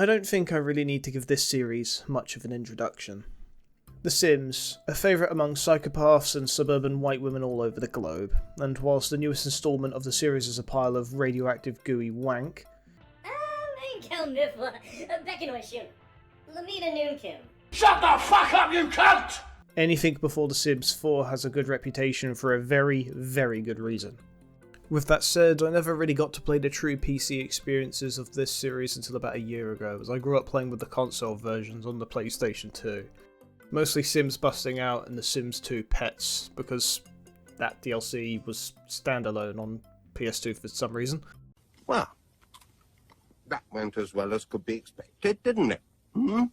I don't think I really need to give this series much of an introduction. The Sims, a favourite among psychopaths and suburban white women all over the globe, and whilst the newest instalment of the series is a pile of radioactive gooey wank... Shut the fuck up, you cunt! Anything before The Sims 4 has a good reputation for a very, very good reason. With that said, I never really got to play the true PC experiences of this series until about a year ago, as I grew up playing with the console versions on the PlayStation 2. Mostly Sims Busting Out and The Sims 2 Pets, because that DLC was standalone on PS2 for some reason. Well, that went as well as could be expected, didn't it? Hmm?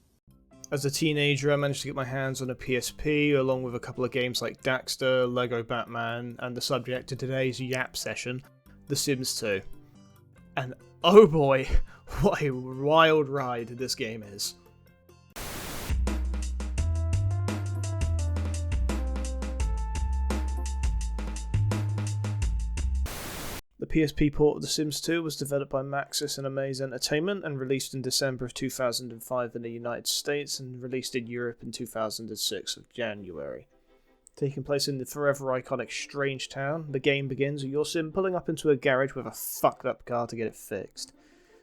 As a teenager, I managed to get my hands on a PSP, along with a couple of games like Daxter, Lego Batman, and the subject to today's Yap session, The Sims 2. And oh boy, what a wild ride this game is. The PSP port of The Sims 2 was developed by Maxis and Amaze Entertainment and released in December of 2005 in the United States and released in Europe in 2006 of January. Taking place in the forever iconic Strange Town, the game begins with your Sim pulling up into a garage with a fucked up car to get it fixed.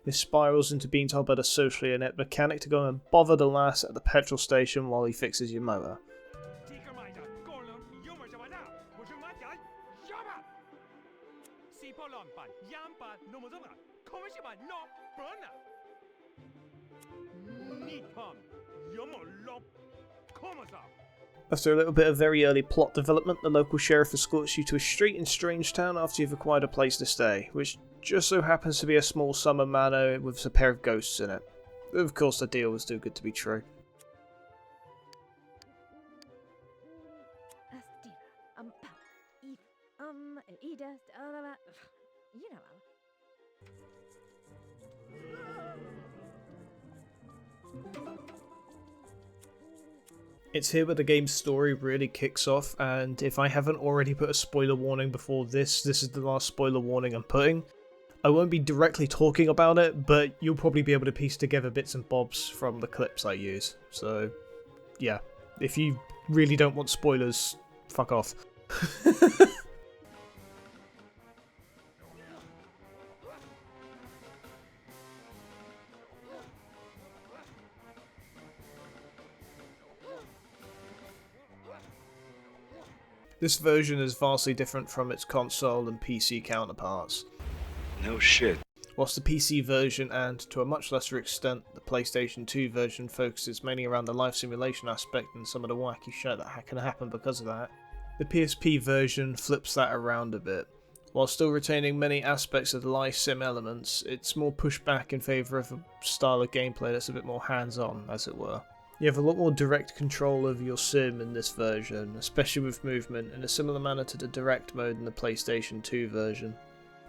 This spirals into being told by the socially inept mechanic to go and bother the lass at the petrol station while he fixes your motor. After a little bit of very early plot development, the local sheriff escorts you to a street in Strangetown after you've acquired a place to stay, which just so happens to be a small summer manor with a pair of ghosts in it. Of course, the deal was too good to be true. It's here where the game's story really kicks off, and if I haven't already put a spoiler warning before this is the last spoiler warning I'm putting. I won't be directly talking about it, but you'll probably be able to piece together bits and bobs from the clips I use. So, yeah, if you really don't want spoilers, fuck off. This version is vastly different from its console and PC counterparts. No shit. Whilst the PC version and, to a much lesser extent, the PlayStation 2 version focuses mainly around the life simulation aspect and some of the wacky shit that can happen because of that, the PSP version flips that around a bit. While still retaining many aspects of the life sim elements, it's more pushed back in favour of a style of gameplay that's a bit more hands-on, as it were. You have a lot more direct control over your sim in this version, especially with movement, in a similar manner to the direct mode in the PlayStation 2 version.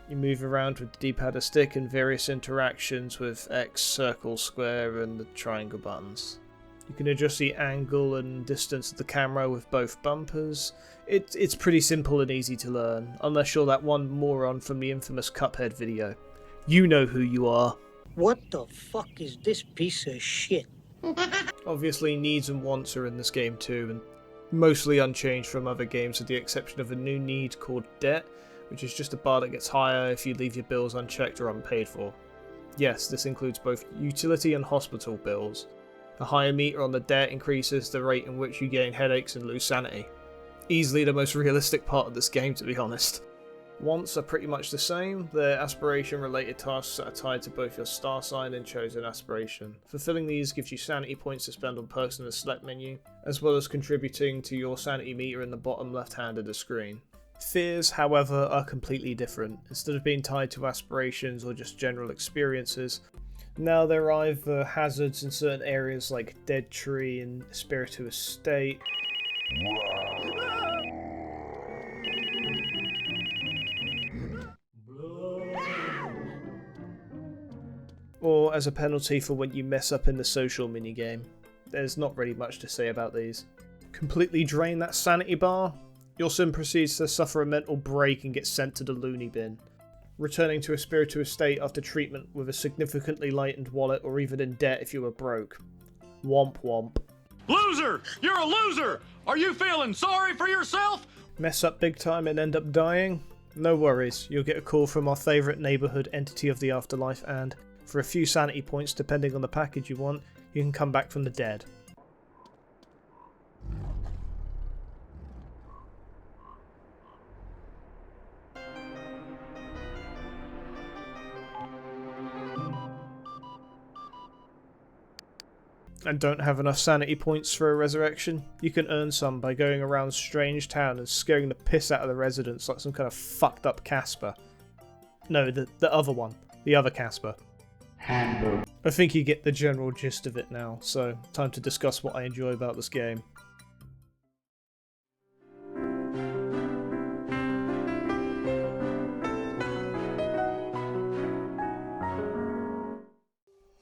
You move around with the D-pad and stick and various interactions with X, circle, square and the triangle buttons. You can adjust the angle and distance of the camera with both bumpers. It's pretty simple and easy to learn, unless you're that one moron from the infamous Cuphead video. You know who you are. What the fuck is this piece of shit? Obviously, needs and wants are in this game too, and mostly unchanged from other games with the exception of a new need called debt, which is just a bar that gets higher if you leave your bills unchecked or unpaid for. Yes, this includes both utility and hospital bills. A higher meter on the debt increases the rate in which you gain headaches and lose sanity. Easily the most realistic part of this game, to be honest. Wants are pretty much the same. They're aspiration related tasks that are tied to both your star sign and chosen aspiration. Fulfilling these gives you sanity points to spend on perks in the select menu, as well as contributing to your sanity meter in the bottom left hand of the screen. Fears, however, are completely different. Instead of being tied to aspirations or just general experiences, now they're either hazards in certain areas like Dead Tree and Spiritus State, or as a penalty for when you mess up in the social minigame. There's not really much to say about these. Completely drain that sanity bar? Your sim proceeds to suffer a mental break and get sent to the loony bin. returning to a spirituous state after treatment with a significantly lightened wallet or even in debt if you were broke. Womp womp. Loser! You're a loser! Are you feeling sorry for yourself? Mess up big time and end up dying? No worries, you'll get a call from our favourite neighbourhood entity of the afterlife, and for a few sanity points depending on the package you want, you can come back from the dead. And don't have enough sanity points for a resurrection? You can earn some by going around Strange Town and scaring the piss out of the residents like some kind of fucked up Casper. No, the other one. The other Casper. Handbook. I think you get the general gist of it now, so time to discuss what I enjoy about this game.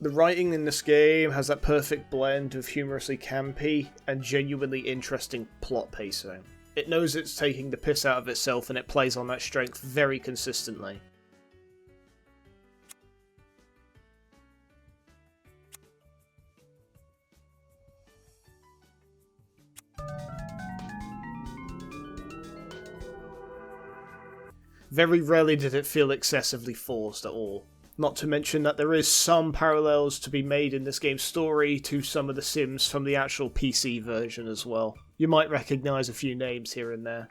The writing in this game has that perfect blend of humorously campy and genuinely interesting plot pacing. It knows it's taking the piss out of itself and it plays on that strength very consistently. Very rarely did it feel excessively forced at all. Not to mention that there is some parallels to be made in this game's story to some of the Sims from the actual PC version as well. You might recognise a few names here and there.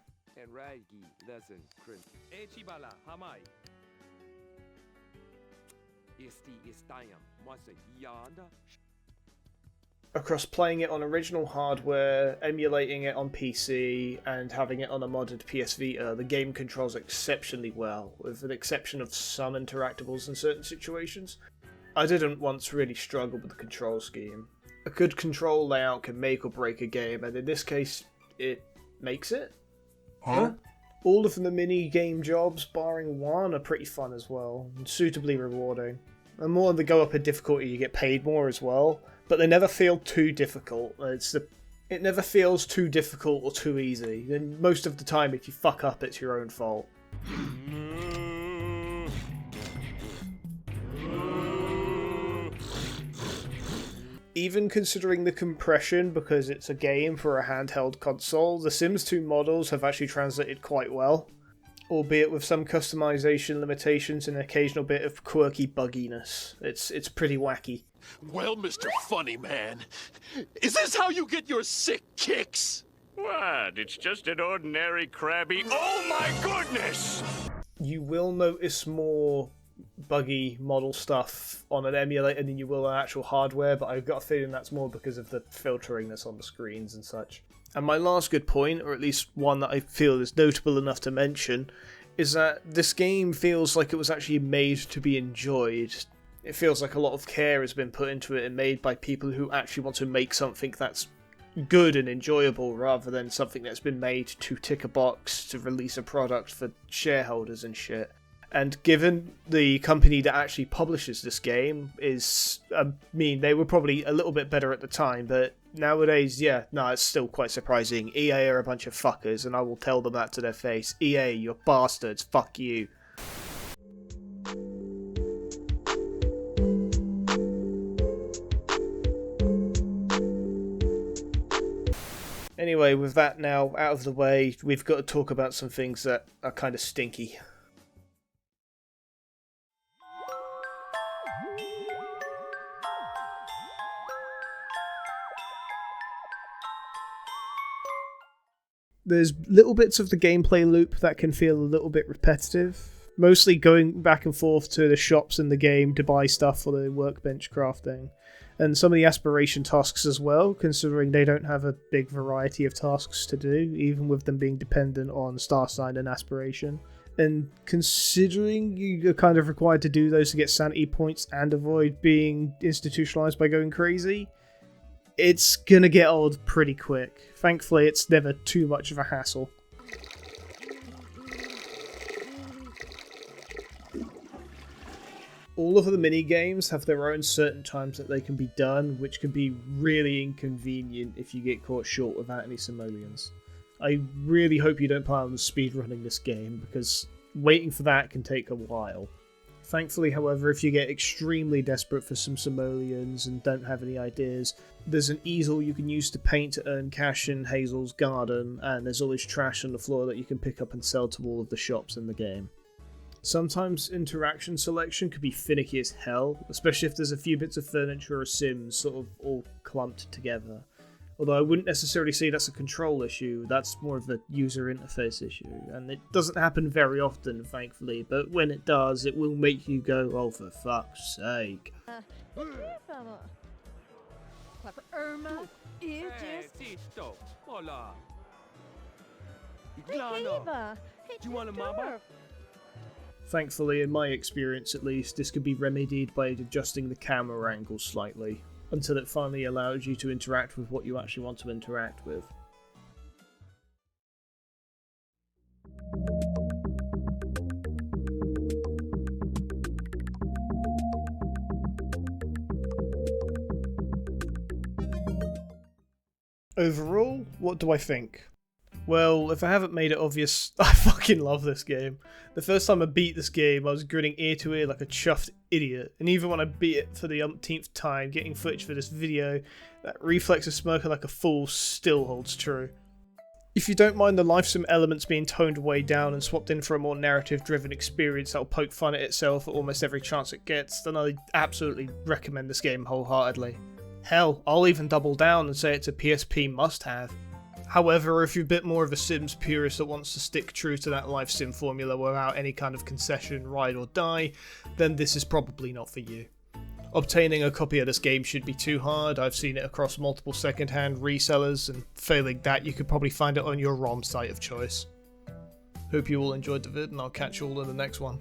Across playing it on original hardware, emulating it on PC, and having it on a modded PS Vita, the game controls exceptionally well, with the exception of some interactables in certain situations. I didn't once really struggle with the control scheme. A good control layout can make or break a game, and in this case, it makes it. Huh? All of the mini-game jobs, barring one, are pretty fun as well, and suitably rewarding. The more they go up in difficulty, you get paid more as well. But they never feel too difficult. It never feels too difficult or too easy. And most of the time, if you fuck up, it's your own fault. Even considering the compression, because it's a game for a handheld console, the Sims 2 models have actually translated quite well. Albeit with some customization limitations and an occasional bit of quirky bugginess. It's pretty wacky. Well, Mr. Funny Man, is this how you get your sick kicks? What? It's just an ordinary crabby. Oh my goodness! You will notice more buggy model stuff on an emulator than you will on actual hardware, but I've got a feeling that's more because of the filtering that's on the screens and such. And my last good point, or at least one that I feel is notable enough to mention, is that this game feels like it was actually made to be enjoyed. It feels like a lot of care has been put into it and made by people who actually want to make something that's good and enjoyable rather than something that's been made to tick a box to release a product for shareholders and shit. And given the company that actually publishes this game is, they were probably a little bit better at the time, but nowadays, it's still quite surprising. EA are a bunch of fuckers, and I will tell them that to their face. EA, you're bastards, fuck you. Anyway, with that now out of the way, we've got to talk about some things that are kind of stinky. There's little bits of the gameplay loop that can feel a little bit repetitive. Mostly going back and forth to the shops in the game to buy stuff for the workbench crafting. And some of the aspiration tasks as well, considering they don't have a big variety of tasks to do, even with them being dependent on star sign and aspiration. And considering you're kind of required to do those to get sanity points and avoid being institutionalized by going crazy, it's gonna get old pretty quick. Thankfully, it's never too much of a hassle. All of the mini-games have their own certain times that they can be done, which can be really inconvenient if you get caught short without any simoleons. I really hope you don't plan on speedrunning this game, because Waiting for that can take a while. Thankfully, however, if you get extremely desperate for some simoleons and don't have any ideas, there's an easel you can use to paint to earn cash in Hazel's garden, and there's always trash on the floor that you can pick up and sell to all of the shops in the game. Sometimes interaction selection could be finicky as hell, especially if there's a few bits of furniture or sims sort of all clumped together. Although I wouldn't necessarily say that's a control issue, that's more of a user interface issue, and it doesn't happen very often, thankfully, but when it does, it will make you go, oh for fuck's sake. Irma is just... Do you want a mama? Thankfully, in my experience at least, this could be remedied by adjusting the camera angle slightly, until it finally allows you to interact with what you actually want to interact with. Overall, what do I think? Well, if I haven't made it obvious, I fucking love this game. The first time I beat this game, I was grinning ear to ear like a chuffed idiot, and even when I beat it for the umpteenth time, getting footage for this video, that reflex of smirking like a fool still holds true. If you don't mind the life sim elements being toned way down and swapped in for a more narrative-driven experience that'll poke fun at itself at almost every chance it gets, then I absolutely recommend this game wholeheartedly. Hell, I'll even double down and say it's a PSP must-have. However, if you're a bit more of a Sims purist that wants to stick true to that life sim formula without any kind of concession, ride or die, then this is probably not for you. Obtaining a copy of this game should be too hard. I've seen it across multiple second-hand resellers, and failing that, you could probably find it on your ROM site of choice. Hope you all enjoyed the vid, and I'll catch you all in the next one.